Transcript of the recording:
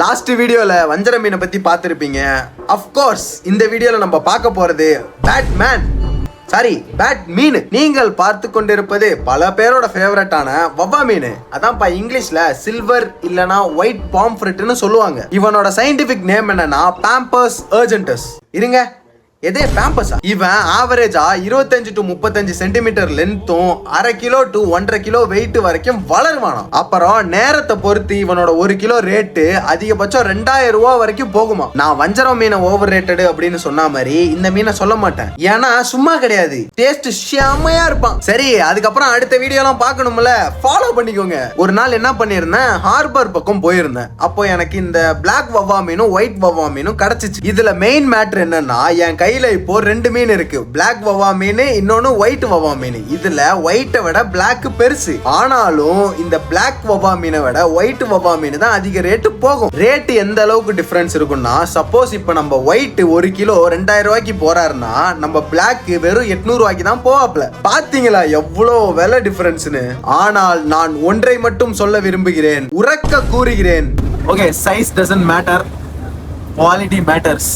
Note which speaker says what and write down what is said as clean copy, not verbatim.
Speaker 1: Last வீடியோல வஞ்சர மீனை பத்தி பார்த்திருப்பீங்க. அஃப்கோர்ஸ் இந்த வீடியோல நம்ம பார்க்க போறது பேட்மேன், சாரி பேட் மீன். நீங்கள் பார்த்து கொண்டிருப்பது பல பேரோட ஃபேவரட்டான வவ்வா மீன். அதான்ப்பா இங்கிலீஷ்ல சில்வர் இல்லனா ஒயிட் பாம்ஃப்ரெட்னு சொல்லுவாங்க. இவனோட சயின்டிபிக் நேம் என்னன்னா பாம்பர்ஸ் அர்ஜென்டஸ். இருங்க, எதே பேம்பஸா? இவன் ஆவரேஜா 25 to 35 சென்டிமீட்டர் லென்த்தும் 1/2 கிலோ to 1.5 கிலோ வெயிட் வரைக்கும் வளருவானாம். அப்புறம் நேரத்தை பொறுத்து இவனோட 1 கிலோ ரேட்டு அதிகபட்சம் 2000 ரூபாய் வரைக்கும் போகுமா. நான் வஞ்சரம் மீனை ஓவர் ரேட்டட் அப்படின்னு சொன்ன மாதிரி இந்த மீனை சொல்ல மாட்டேன், ஏன்னா சும்மா கிடையாது, டேஸ்ட் செமையா இருப்பான். சரி, அதுக்கப்புறம் அடுத்த வீடியோலாம் பார்க்கணும்ல, ஃபாலோ பண்ணிக்கோங்க. ஒரு நாள் என்ன பண்ணிருந்தேன், ஹார்பர் பக்கம் போயிருந்தேன். அப்போ எனக்கு இந்த பிளாக் வவ்வா மீனும் ஒயிட் வவ்வா மீனும் கிடைச்சிச்சு. இதுல மெயின் மேட்டர் என்னன்னா, என் கையில இப்போ 2 மீன் இருக்கு, பிளாக் வவ்வா மீன், இன்னொன்னு ஒயிட் வவ்வா மீன். இதுல ஒயிட்டை விட பிளாக் பெருசு. ஆனாலும் இந்த பிளாக் வவ்வா மீனை விட ஒயிட் வவ்வா மீன் தான் அதிக ரேட்டு போகும். ரேட்டு எந்த அளவுக்கு டிஃபரன்ஸ் இருக்கும்னா, சப்போஸ் இப்ப நம்ம ஒயிட் 1 கிலோ 2000 ரூபாய்க்கு போறாருன்னா, நம்ம பிளாக் வெறும் 800 ரூபாய்க்கு தான் போவாப்ல. பாத்தீங்களா எவ்வளவு விலை டிஃபரன்ஸ்னு? ஆனால் நான் ஒன்றை மட்டும் சொல்ல விரும்புகிறேன், உரக்க கூறுகிறேன். Okay, size doesn't matter, quality matters.